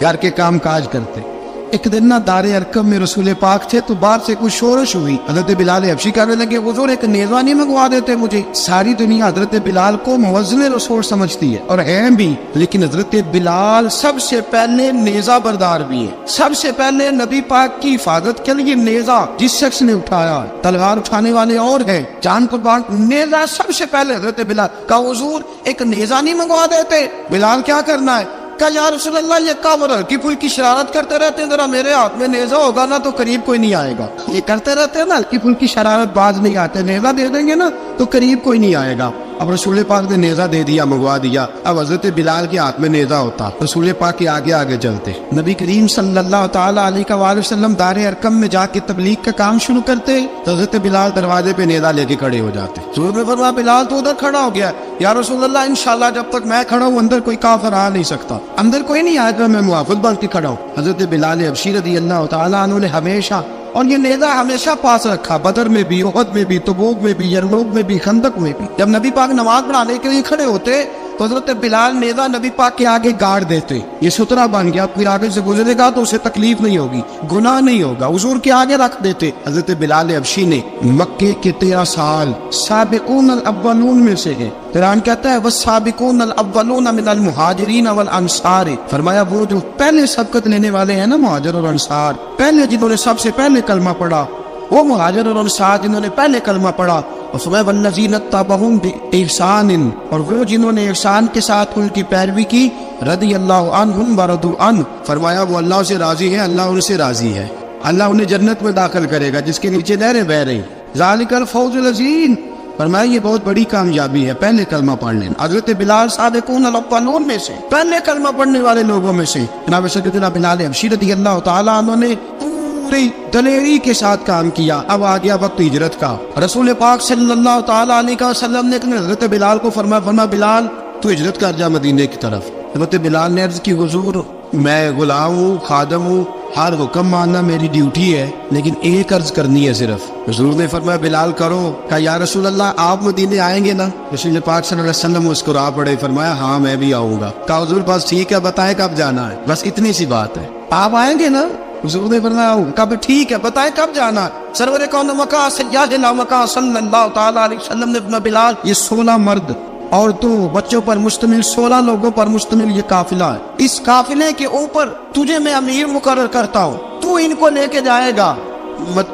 Speaker 1: घर के काम काज करते। एक दिन ना दारे अरकम में रसूल पाक थे तो बाहर से कुछ शोरश हुई। हजरत बिलाल हबशी कहने लगे हुजूर एक नेज़ा नहीं मंगवा देते मुझे। सारी दुनिया हजरत बिलाल को मुअज्जिन रसूल समझती है और हैं भी, लेकिन हजरत बिलाल सबसे पहले नेज़ा बरदार भी है। सबसे पहले नबी पाक की हिफाजत के लिए नेज़ा जिस शख्स ने उठाया, तलवार उठाने वाले और है, जान कुर्बान, नेज़ा सबसे पहले हजरत बिलाल का। हुजूर एक नेज़ा नहीं मंगवा देते। बिलाल क्या करना है? कहा या रसूल अल्लाह ये कावर हल्की फुल्की शरारत करते रहते हैं, जरा मेरे हाथ में नेज़ा होगा ना तो करीब कोई नहीं आएगा। ये करते रहते हैं ना हल्की फुल्की शरारत, बाज नहीं आते, नेज़ा दे देंगे ना तो करीब कोई नहीं आएगा। अब रसूल पाक ने नेज़ा दे दिया, मंगवा दिया। अब हजरत बिलाल के हाथ में नेज़ा होता, रसूल पाक के आगे आगे चलते। नबी करीम सल्लल्लाहु ताला अलैहि वसल्लम दारे अरकम में जाके तबलीग का काम शुरू करते, तो हजरत बिलाल दरवाजे पे नेज़ा लेके खड़े हो जाते। रसूल ने फरमाया बिलाल तो उधर खड़ा हो गया, या रसूल अल्लाह इंशाल्लाह जब तक मैं खड़ा हूँ अंदर कोई काफिर आ नहीं सकता, अंदर कोई नहीं आएगा, मैं मुआफ़िज़ बन के खड़ा हूँ। हजरत बिलाल हबशी रज़ी अल्लाह ताला अन्हु ने हमेशा, और ये नेज़ा हमेशा पास रखा, बदर में भी, उहद में भी, तबूक में भी, यरमूक में भी, खंदक में भी। जब नबी पाक नमाज पढ़ाने के लिए खड़े होते تو حضرت بلال نیزہ نبی پاک کے آگے گاڑ دیتے، یہ سترہ بن گیا، پھر آگے سے گزرے گا تو اسے تکلیف نہیں ہوگی، گناہ نہیں ہوگا، حضور کے آگے رکھ دیتے۔ حضرت بلال حبشی نے مکے کے 13 سال سابقون الاولون میں سے ہیں۔ قرآن کہتا ہے والسابقون الاولون من المہاجرین والانصار، فرمایا وہ جو پہلے سبقت لینے والے ہیں نا مہاجر اور انصار، پہلے جنہوں نے سب سے پہلے کلمہ پڑھا وہ مہاجر اور انصار جنہوں نے پہلے کلمہ پڑھا، اور فرمایا والذین اتبعوہم بإحسان، اور وہ جنہوں نے احسان کے ساتھ ان کی پیروی کی، رضی اللہ عنہم ورضوا عنہ، فرمایا وہ اللہ سے راضی ہے، اللہ ان سے راضی ہے، اللہ انہیں جنت میں داخل کرے گا جس کے نیچے نہریں بہ رہی، ذالک الفوز العظیم، فرمایا یہ بہت بڑی کامیابی ہے پہلے کلمہ پڑھنے۔ حضرت بلال سابقون الاولون میں سے، پہلے کلمہ پڑھنے والے لوگوں میں سے، جناب سیدنا بلال حبشی رضی اللہ تعالیٰ عنہ نے پوری دلیری کے ساتھ کام کیا۔ اب آ گیا وقت ہجرت کا، رسول پاک صلی اللہ تعالیٰ علیہ وسلم نے حضرت بلال کو فرمایا بلال تو ہجرت کر جا مدینے کی طرف۔ حضرت بلال نے عرض کی حضور میں غلام ہوں، خادم ہوں، ہر حکم ماننا میری ڈیوٹی ہے، لیکن ایک عرض کرنی ہے صرف۔ حضور نے فرمایا بلال کرو۔ کہا یا رسول اللہ آپ مدینے آئیں گے نا؟ رسول پاک صلی اللہ علیہ وسلم مسکرا پڑے، فرمایا ہاں میں بھی آؤں گا۔ کہا حضور بس ٹھیک ہے بتائیں کب جانا ہے، بس اتنی سی بات ہے، آپ آئیں گے نا؟ حضور نے فرمایا آؤں۔ کہا ٹھیک ہے بتائیں کب جانا ہے۔ سرور کون مکہ سیاد مکہ صلی اللہ تعالیٰ علیہ وسلم نے فرمایا بلال یہ 16 مرد عورتوں بچوں پر مشتمل 16 لوگوں پر مشتمل یہ قافلہ ہے، اس قافلے کے اوپر تجھے میں امیر مقرر کرتا ہوں، تو ان کو لے کے جائے گا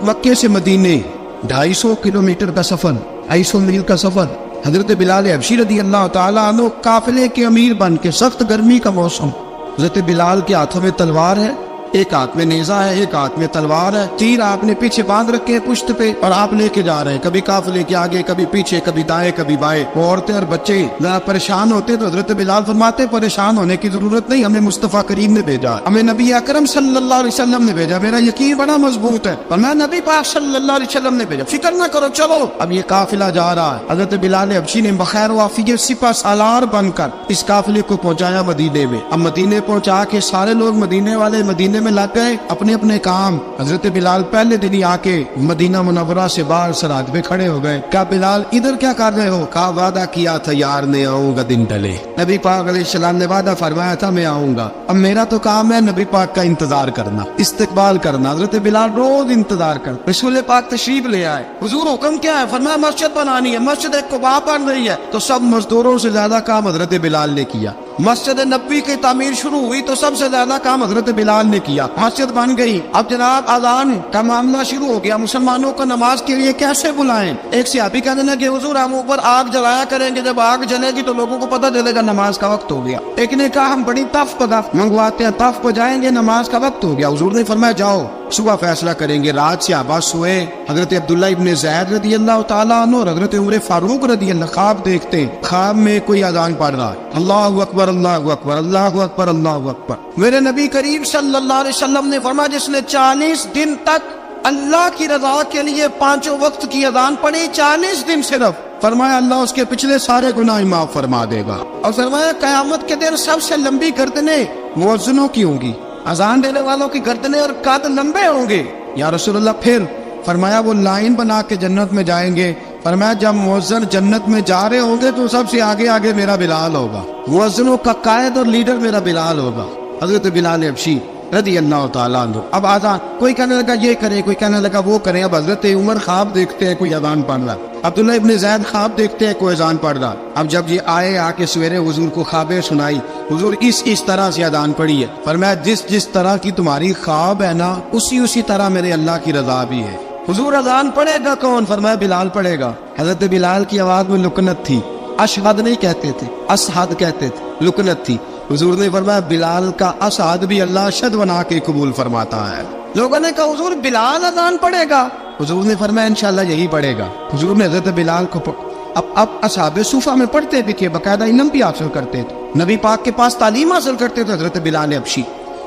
Speaker 1: مکے سے مدینے 250 کلومیٹر کا سفر، 250 میل کا سفر۔ حضرت بلال حبشی رضی اللہ تعالیٰ عنہ قافلے کے امیر بن کے، سخت گرمی کا موسم، حضرت بلال کے ہاتھوں میں تلوار ہے، ایک ہاتھ میں نیزہ ہے، ایک ہاتھ میں تلوار ہے، تیر آپ نے پیچھے باندھ رکھے ہیں پشت پہ، اور آپ لے کے جا رہے ہیں، کبھی قافلے کے آگے کبھی پیچھے، کبھی دائیں کبھی بائیں۔ وہ عورتیں اور بچے ذرا پریشان ہوتے تو حضرت بلال فرماتے پریشان ہونے کی ضرورت نہیں، ہمیں مصطفیٰ کریم نے بھیجا، ہمیں نبی اکرم صلی اللہ علیہ وسلم نے بھیجا، میرا یقین بڑا مضبوط ہے، اور میں نبی پاک صلی اللہ علیہ وسلم نے بھیجا، فکر نہ کرو چلو۔ اب یہ قافلہ جا رہا ہے، حضرت بلال حبشی نے بخیر و عافیت سپہ سالار بن کر اس قافلے کو پہنچایا مدینے میں۔ اب مدینے پہنچا کے سارے لوگ مدینے والے مدینے میں لگ گئے اپنے اپنے کام۔ حضرت بلال پہلے دن ہی آ کے مدینہ منورہ سے باہر سرحد پہ کھڑے ہو گئے۔ کہا بلال ادھر کیا کر رہے ہو؟ کہا وعدہ کیا تھا یار نے آؤں گا دن ڈلے، نبی پاک علیہ السلام نے وعدہ فرمایا تھا میں آؤں گا، اب میرا تو کام ہے نبی پاک کا انتظار کرنا، استقبال کرنا۔ حضرت بلال روز انتظار کر، رسول پاک تشریف لے آئے، حضور حکم کیا ہے؟ فرمایا مسجد بنانی ہے، مسجد قباء بن رہی ہے، تو سب مزدوروں سے زیادہ کام حضرت بلال نے کیا۔ مسجد نبوی کی تعمیر شروع ہوئی تو سب سے زیادہ کام حضرت بلال نے کیا، مسجد بن گئی۔ اب جناب اذان کا معاملہ شروع ہو گیا، مسلمانوں کو نماز کے لیے کیسے بلائیں؟ ایک صحابی کہنے لگے حضور ہم اوپر آگ جلایا کریں گے، جب آگ جلے گی تو لوگوں کو پتہ چلے گا نماز کا وقت ہو گیا۔ ایک نے کہا ہم بڑی تف منگواتے ہیں، تف بجائیں گے، نماز کا وقت ہو گیا۔ حضور نے فرمایا جاؤ صبح فیصلہ کریں گے۔ رات سے صحابہ سوئے، حضرت عبداللہ ابن زید رضی اللہ تعالیٰ عنہ اور حضرت عمر فاروق رضی اللہ خواب دیکھتے، خواب میں کوئی اذان پڑھ رہا ہے، اللہ اکبر اللہ اکبر اللہ اکبر اللہ اکبر۔ میرے نبی کریم صلی اللہ علیہ وسلم نے فرمایا جس نے 40 دن تک اللہ کی رضا کے لیے 5 وقت کی اذان پڑھی، 40 دن صرف، فرمایا اللہ اس کے پچھلے سارے گناہ معاف فرما دے گا۔ اور فرمایا قیامت کے دن سب سے لمبی گردنیں مؤذنوں کی ہوں گی، اذان دینے والوں کی گردنیں اور قد لمبے ہوں گے۔ یا رسول اللہ پھر؟ فرمایا وہ لائن بنا کے جنت میں جائیں گے، فرمایا جب مؤذن جنت میں جا رہے ہوں گے تو سب سے آگے آگے میرا بلال ہوگا، مؤذنوں کا قائد اور لیڈر میرا بلال ہوگا، حضرت بلال حبشی رضی اللہ تعالیٰ عنہ۔ اب آزان کوئی کہنے لگا یہ کرے، کوئی کہنے لگا وہ کرے۔ اب حضرت عمر خواب دیکھتے ہیں کوئی اذان پڑھ رہا، عبداللہ ابن زید خواب دیکھتے ہیں کوئی اذان پڑھ رہا۔ اب جب یہ آئے آ کے سویرے حضور کو خوابیں سنائی، حضور اس طرح سے اذان پڑھی ہے، فرمایا جس طرح کی تمہاری خواب ہے نا اسی طرح میرے اللہ کی رضا بھی ہے۔ حضور اذان پڑھے گا کون؟ فرمایا بلال پڑھے گا۔ حضرت بلال کی آواز میں لکنت تھی، اشہد نہیں کہتے تھے، اسہد کہتے تھے، لکنت تھی۔ حضور نے فرمایا بلال کا اسعد بھی اللہ اشہد بنا کے قبول فرماتا ہے۔ لوگوں نے کہا حضور بلال اذان پڑھے گا؟ حضور نے فرمایا انشاءاللہ یہی پڑھے گا۔ حضور نے حضرت بلال کو اب اصحاب صوفہ میں پڑھتے بھی تھے، باقاعدہ علم بھی حاصل کرتے تھے، نبی پاک کے پاس تعلیم حاصل کرتے تھے حضرت بلال حبشی۔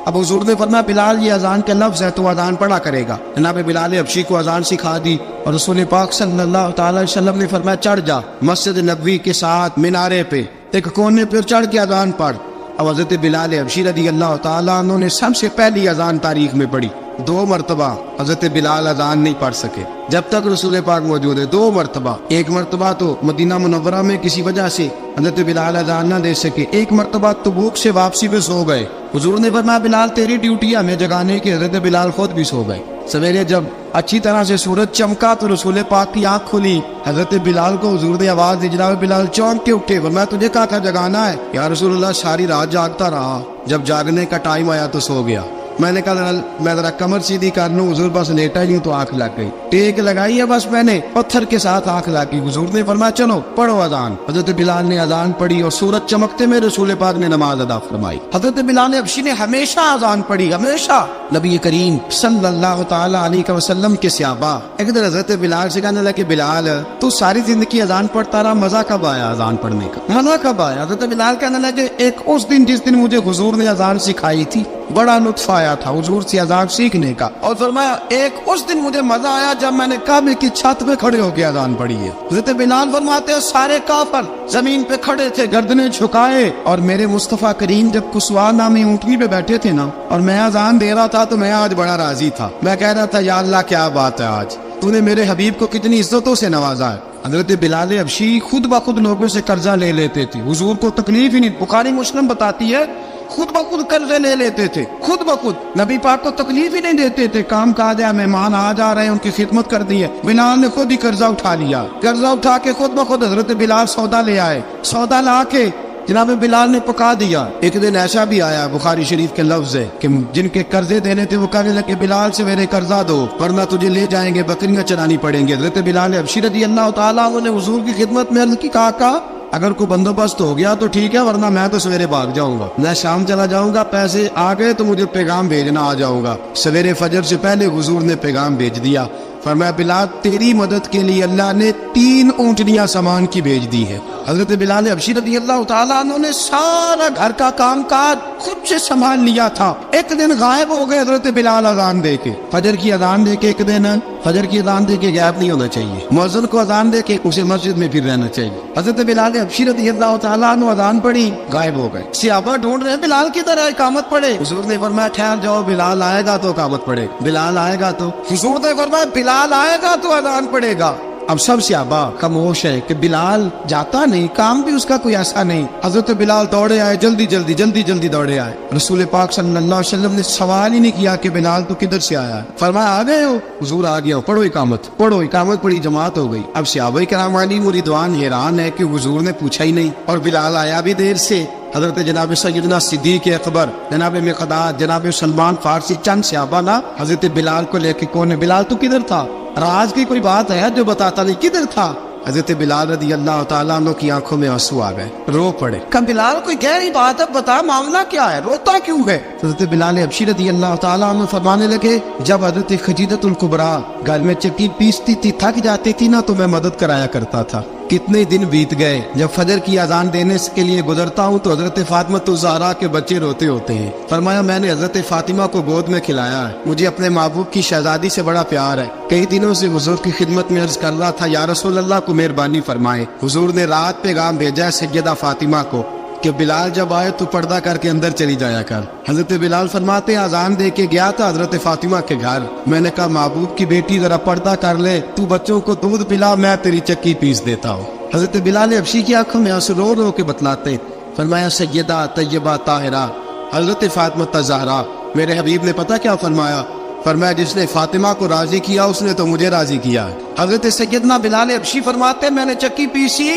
Speaker 1: اب حضور نے فرمایا بلال یہ اذان کا لفظ ہے تو اذان پڑھا کرے گا۔ جناب بلال حبشی کو اذان سکھا دی اور رسول پاک صلی اللہ تعالی علیہ وسلم نے فرمایا چڑھ جا مسجد نبوی کے ساتھ مینارے پہ، ایک کونے پہ چڑھ کے اذان پڑھ۔ اب حضرت بلال حبشی رضی اللہ تعالیٰ عنہ نے سب سے پہلی اذان تاریخ میں پڑھی، 2 मरतबा हजरत बिलाल अजान नहीं पढ़ सके जब तक रसूल पाक मौजूद है। 2 मरतबा, एक मरतबा तो मदीना मुनव्वरा में किसी वजह से हजरत बिलाल अजान ना दे सके, एक मरतबा तबूक से वापसी पे सो गए। हुजूर ने फरमाया बिलाल तेरी ड्यूटी है हमें जगाने की। हजरत बिलाल खुद भी सो गए। सवेरे जब अच्छी तरह से सूरज चमका तो रसूल पाक की आंख खुली। हजरत बिलाल को हुजूर ने आवाज दी, जनाब बिलाल चौंक के उठे। मैं तुझे कहा था जगाना है। या रसूलुल्लाह सारी रात जागता रहा, जब जागने का टाइम आया तो सो गया। मैंने कहा मैं जरा कमर सीधी कर लूं, हुजूर बस लेटा ही हूं तो आंख लग गई। टेक लगाई है बस मैंने, पत्थर के साथ आंख लग गई। हुजूर ने फरमाया चलो पढ़ो अजान। हजरत बिलाल ने अजान पढ़ी और सूरज चमकते में रसूल पाक ने नमाज अदा फरमाई। हजरत बिलाल हबशी ने हमेशा अजान पढ़ी, हमेशा। नबी करीम सल्लल्लाहु तआला अलैहि वसल्लम के सहाबा एक दिन हजरत बिलाल से कहने लगे बिलाल तू सारी जिंदगी अजान पढ़ता रहा, मजा कब आया अजान पढ़ने का, मजा कब आया? हजरत बिलाल कहने लगे एक उस दिन जिस दिन मुझे हुजूर ने अजान सिखाई थी, बड़ा लुत्फ आया था हुजूर से अजान सीखने का। और फरमाया एक उस दिन मुझे मजा आया जब मैंने काबे की छत पे खड़े होकर अजान पढ़ी है। हज़रत बिलाल फरमाते हैं सारे काफिर जमीन पे खड़े थे, गर्दनें झुकाए, और मेरे मुस्तफा करीम जब कुसवा नामी ऊंटनी पे बैठे थे ना, और मैं अजान दे रहा था तो मैं आज बड़ा राजी था। मैं कह रहा था या अल्लाह क्या बात है, आज तूने मेरे हबीब को कितनी इज्जतों से नवाजा है। हजरत बिलाल हबशी खुद ब खुद लोगों से कर्जा ले लेते थे, हुजूर को तकलीफ ही नहीं। बुखारी मुस्लिम बताती है खुद ब खुद कर्जे ले लेते थे, खुद ब खुद नबी पाक को तकलीफ ही नहीं देते थे। काम काज है, मेहमान आ जा रहे हैं, उनकी खिदमत कर दी है। बिलाल ने खुद ही कर्जा उठा लिया, कर्जा उठा के खुद ब खुद हजरत बिलाल सौदा ले आए, सौदा ला के जनाब बिलाल ने पका दिया। एक दिन ऐसा भी आया बुखारी शरीफ के लफ्ज है कि जिनके कर्जे देने थे वो कहने लगे बिलाल से मेरे कर्जा दो वरना तुझे ले जाएंगे, बकरियां चरानी पड़ेंगी। हजरत बिलाल हबशी रज़ी अल्लाह तआला अन्हु ने हुजूर की खिदमत में अर्ज़ की, कहा अगर कोई बंदोबस्त हो गया तो ठीक है, वरना मैं तो सवेरे भाग जाऊंगा, मैं शाम चला जाऊंगा, पैसे आ गए तो मुझे पैगाम भेजना आ जाऊंगा। सवेरे फजर से पहले हुजूर ने पैगाम भेज दिया। फरमाया बिलाल तेरी मदद के लिए अल्लाह ने 3 ऊंटनियां सामान की भेज दी है। हजरत बिलाल हबशी रज़ी अल्लाह तआला अन्हु ने सारा घर का काम काज खुद से संभाल लिया था। एक दिन गायब हो गए हजरत बिलाल अजान दे के, फजर की अजान दे के। एक दिन फजर की अजान दे के गायब नहीं होना चाहिए, मुअज्जिन को अजान दे के उसे मस्जिद में फिर रहना चाहिए। हजरत बिलाल हबशी रज़ी अल्लाह तआला अन्हु अजान पढ़ी, गायब हो गए। सहाबा ढूंढ रहे हैं बिलाल की तरह इकामत पढ़े। हुजूर ने फरमाया ठहर जाओ, बिलाल आएगा तो इकामत पढ़े, बिलाल आएगा तो। हुजूर ने फरमाया बिलाल आएगा तो अजान पढ़ेगा। अब सब सहाबा खामोश है कि बिलाल जाता नहीं, काम भी उसका कोई ऐसा नहीं। हजरत बिलाल दौड़े आए, जल्दी जल्दी दौड़े आए। रसूल पाक सल्लल्लाहु अलैहि वसल्लम ने सवाल ही नहीं किया कि बिलाल तो किधर से आया है, फरमाया आ गए हो? हुजूर आ गया, पढ़ो इकामत, पढ़ो इकामत पढ़ी, जमात हो गई। अब सहाबा किराम अलैहिम रिदवान हैरान है कि हुजूर ने पूछा ही नहीं और बिलाल आया भी देर से। हजरत जनाब सैयदना सिद्दीक अकबर, जनाब मिक़दाद, जनाब सलमान फारसी, चंद सहाबा ना हजरत बिलाल को लेके कौन है, बिलाल तू किधर था? राज की कोई बात है जो बताता नहीं, किधर था? हजरत बिलाल रज़ी अल्लाह तआला अन्हु की आंखों में आंसू आ गए, रो पड़े। कब बिलाल कोई गहरी बात है, बता मामला क्या है, रोता क्यों है? हजरत बिलाल हबशी रज़ी अल्लाह तआला अन्हु फरमाने लगे जब हजरत खदीजतुल कुबरा घर में चक्की पीसती थी, थक जाती थी ना, तो मैं मदद कराया करता था। कितने दिन बीत गए, जब फजर की अजान देने के लिए गुजरता हूँ तो हजरत फातिमा ज़हरा के बच्चे रोते होते हैं। फरमाया मैंने हजरत फातिमा को गोद में खिलाया है, मुझे अपने महबूब की शहजादी से बड़ा प्यार है। कई दिनों से हुजूर की खिदमत में अर्ज कर रहा था या रसूल अल्लाह को मेहरबानी फरमाए। हुजूर ने रात पैगाम भेजा है सैयदा फातिमा को कि बिलाल जब आए तो पर्दा करके अंदर चली जाया कर। हजरत बिलाल फरमाते अजान दे के गया था हजरत फातिमा के घर, मैंने कहा महबूब की बेटी जरा पर्दा कर ले, तू बच्चों को दूध पिला, मैं तेरी चक्की पीस देता हूँ। हजरत बिलाल हबशी की आंखों में आंसू रो रो के बतलाते, फरमाया सैयदा तैयबा ताहिरा हजरत फातिमा ज़हरा, मेरे हबीब ने पता क्या फरमाया? फरमाया जिसने फातिमा को राजी किया उसने तो मुझे राजी किया। हजरत सैयदना बिलाल हबशी फरमाते मैंने चक्की पीसी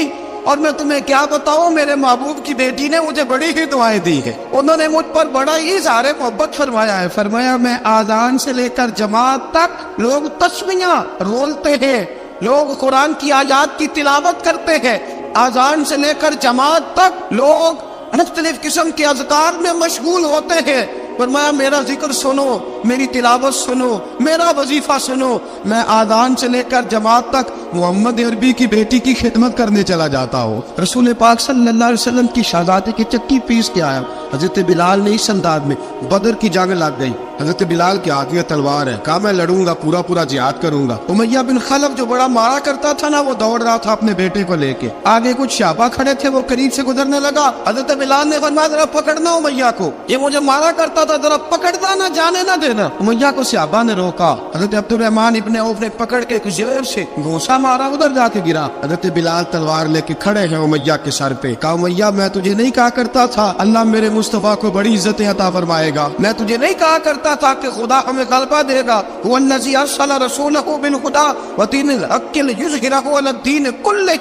Speaker 1: और मैं तुम्हें क्या बताऊं, मेरे महबूब की बेटी ने मुझे बड़ी ही दुआएं दी है, उन्होंने मुझ पर बड़ा ही इज़हार मोहब्बत फरमाया है। फरमाया मैं आजान से लेकर जमात तक लोग तस्मीयां रोलते हैं, लोग कुरान की आयत की तिलावत करते हैं, आजान से लेकर जमात तक लोग मुख्तलिफ किस्म के अज़कार में मशगूल होते हैं। फरमाया मेरा जिक्र सुनो, मेरी तिलावत सुनो, मेरा वजीफा सुनो, मैं आदान से लेकर जमात तक मोहम्मद अरबी की बेटी की खिदमत करने चला जाता हूँ। रसूल पाक सल्लल्लाहु अलैहि वसल्लम की शहजादी की चक्की पीस के आया। हजरत बिलाल ने इस अंदाज में बदर की जंग लग गई, حضرت بلال کے ہاتھ میں تلوار ہے. کہا میں لڑوں گا, پورا پورا جہاد کروں گا. امیہ بن خلف جو بڑا مارا کرتا تھا نا, وہ دوڑ رہا تھا اپنے بیٹے کو لے کے. آگے کچھ صحابہ کھڑے تھے, وہ قریب سے گزرنے لگا. حضرت بلال نے فرمایا ذرا پکڑنا امیہ کو, یہ مجھے مارا کرتا تھا, ذرا پکڑنا نہ جانے نہ دینا. امیہ کو صحابہ نے روکا. حضرت عبد الرحمن ابن عوف نے پکڑ کے زور سے گھونسا مارا, ادھر جا کے گرا. حضرت بلال تلوار لے کے کھڑے ہیں امیہ کے سر پہ. کہا امیہ میں تجھے نہیں کہا کرتا تھا اللہ میرے مصطفیٰ کو بڑی عزت عطا فرمائے گا؟ میں تجھے نہیں کہا کرتا تھا کہ خدا ہمیں غلبہ دے گا؟ والذی ارسل رسولہ بالہدی ودین الحق لیظہرہ علی الدین کلہ.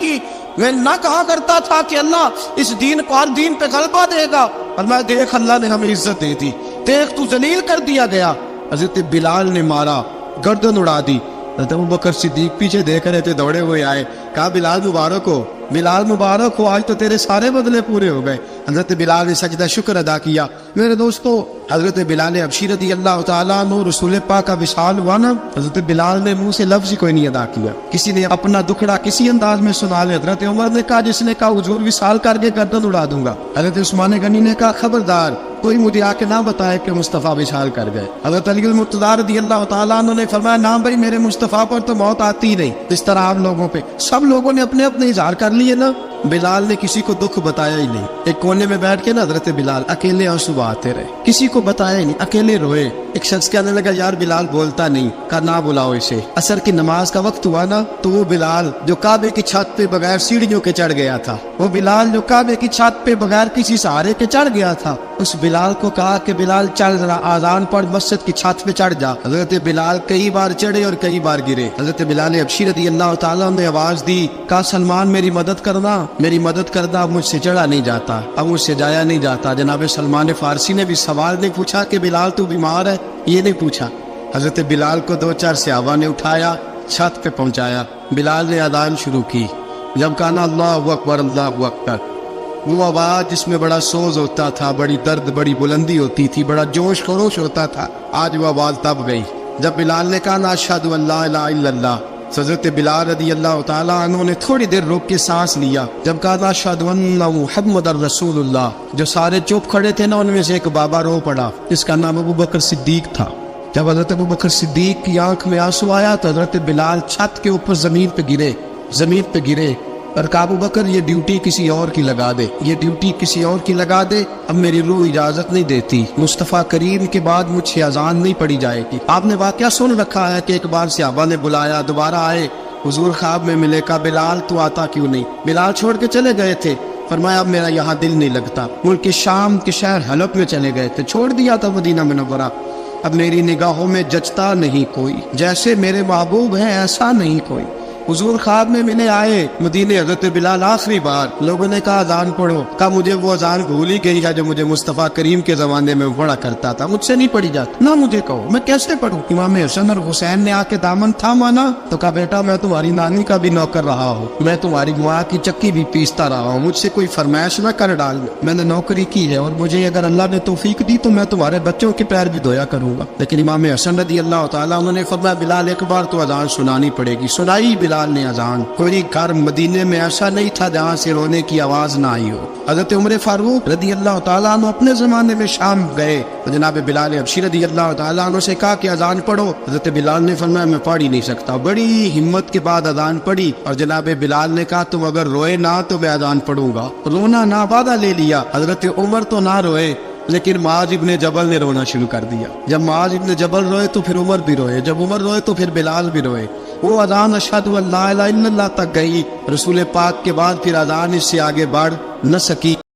Speaker 1: میں نہ کہا کرتا تھا کہ اللہ اس دین کو ہر دین پہ غلبہ دے گا, اور میں دیکھ اللہ نے ہمیں عزت دی تھی, دیکھ تو ذلیل کر دیا گیا. حضرت بلال نے مارا, گردن اڑا دی. حضرت ابوبکر صدیق پیچھے دیکھ رہے تھے, دوڑے ہوئے آئے. کہا بلال مبارک ہو, بلال مبارک ہو, آج تو تیرے سارے بدلے پورے ہو گئے. حضرت بلال نے سجدہ شکر ادا کیا. میرے دوستو, حضرت بلال حبشی رضی اللہ تعالیٰ عنہ رسول پاک کا وصال ہوا نا, حضرت بلال نے منہ سے لفظ کوئی نہیں ادا کیا. کسی نے اپنا دکھڑا کسی انداز میں سنا لے. حضرت عمر نے کہا, جس نے کہا حضور وصال کر کے گردن اڑا دوں گا. حضرت عثمان غنی نے کہا خبردار کوئی مجھے آ کے نہ بتائے کہ مصطفیٰ وصال کر گئے. حضرت علی المرتضیٰ رضی اللہ تعالیٰ عنہ نے فرمایا نہ بھائی, میرے مصطفیٰ پر تو موت آتی نہیں اس طرح آپ لوگوں پہ. سب لوگوں نے اپنے اپنے اظہار کر لیے نا, بلال نے کسی کو دکھ بتایا ہی نہیں. ایک کونے میں بیٹھ کے نا حضرت بلال اکیلے آنسو بہاتے رہے, کسی کو بتایا ہی نہیں, اکیلے روئے. ایک شخص کہنے لگا یار بلال بولتا نہیں. کہا نہ بلاؤ اسے. عصر کی نماز کا وقت ہوا نا, تو وہ بلال جو کعبے کی چھت پہ بغیر سیڑھیوں کے چڑھ گیا تھا, وہ بلال جو کعبے کی چھت پہ بغیر کسی سہارے کے چڑھ گیا تھا, اس بلال کو کہا کہ بلال چل ذرا آذان پڑھ, مسجد کی چھت پہ چڑھ جا. حضرت بلال کئی بار چڑھے اور کئی بار گرے. حضرت بلال حبشی رضی اللہ تعالیٰ نے آواز دی, کہا سلمان میری مدد کرنا, میری مدد کرنا, اب مجھ سے چڑھا نہیں جاتا, اب مجھ سے جایا نہیں جاتا. جناب سلمان فارسی نے بھی سوال نہیں پوچھا کہ بلال تو بیمار ہے, یہ نہیں پوچھا. حضرت بلال کو 2-4 صحابہ نے اٹھایا, چھت پہ پہنچایا. بلال نے اذان شروع کی. جب کہا نا اللہ اکبر اللہ اکبر, وہ آواز جس میں بڑا سوز ہوتا تھا, بڑی درد, بڑی بلندی ہوتی تھی, بڑا جوش خروش ہوتا تھا, آج وہ آواز تب گئی جب بلال نے کہا نا اشہد ان لا الہ الا اللہ. حضرت بلال رضی اللہ تعالیٰ عنہ نے تھوڑی دیر روک کے سانس لیا. جب کہا نا اشہد ان محمد رسول اللہ, جو سارے چپ کھڑے تھے نا, ان میں سے ایک بابا رو پڑا, جس کا نام ابوبکر صدیق تھا. جب حضرت ابوبکر صدیق کی آنکھ میں آنسو آیا تو حضرت بلال چھت کے اوپر زمین پہ گرے اور کہا ابوبکر یہ ڈیوٹی کسی اور کی لگا دے, یہ ڈیوٹی کسی اور کی لگا دے, اب میری روح اجازت نہیں دیتی, مصطفیٰ کریم کے بعد مجھ سے اذان نہیں پڑی جائے گی. آپ نے واقعہ سن رکھا ہے کہ ایک بار صحابہ نے بلایا, دوبارہ آئے, حضور خواب میں ملے. کہا بلال تو آتا کیوں نہیں؟ بلال چھوڑ کے چلے گئے تھے. فرمایا اب میرا یہاں دل نہیں لگتا. ملک شام کے شہر حلب میں چلے گئے تھے, چھوڑ دیا تھا مدینہ منورہ. اب میری نگاہوں میں جچتا نہیں کوئی, جیسے میرے محبوب ہیں ایسا نہیں کوئی. حضور خواب میں ملے, آئے مدینے. حضرت بلال آخری بار, لوگوں نے کہا اذان پڑھو. کہا مجھے وہ اذان بھول ہی گئی ہے جو مجھے مصطفیٰ کریم کے زمانے میں پڑھا کرتا تھا, مجھ سے نہیں پڑھی جاتی. نہ مجھے کہو, میں کیسے پڑھوں؟ امام حسن اور حسین نے آ کے دامن تھاما نا, تو کہا بیٹا میں تمہاری نانی کا بھی نوکر رہا ہوں, میں تمہاری ماں کی چکی بھی پیستا رہا ہوں, مجھ سے کوئی فرمائش نہ کر ڈال. میں نے نوکری کی ہے, اور مجھے اگر اللہ نے توفیق دی تو میں تمہارے بچوں کے پیر بھی دھویا کروں گا. لیکن امام حسن رضی اللہ تعالیٰ انہوں نے فرمایا بلال ایک بار تو اذان سنانی پڑے گی. سنائی بلال نے اذان. کوئی گھر مدینے میں ایسا نہیں تھا جہاں سے رونے کی آواز نہ آئی ہو. حضرت عمر فاروق رضی اللہ تعالیٰ عنہ اپنے زمانے میں شام گئے, تو جناب بلال حبشی رضی اللہ تعالیٰ عنہ سے کہا کہ اذان پڑھو. حضرت بلال نے فرمایا میں پڑھ ہی نہیں سکتا. بڑی ہمت کے بعد اذان پڑھی, اور جناب بلال نے کہا تم اگر روئے نہ تو میں اذان پڑھوں گا. رونا نہ وعدہ لے لیا. حضرت عمر تو نہ روئے, لیکن معاذ ابن جبل نے رونا شروع کر دیا. جب معاذ ابن جبل روئے تو پھر عمر بھی روئے, جب عمر روئے تو پھر بلال بھی روئے. وہ اذان اشہد ان لا الہ الا اللہ تک گئی. رسول پاک کے بعد پھر اذان اس سے آگے بڑھ نہ سکی.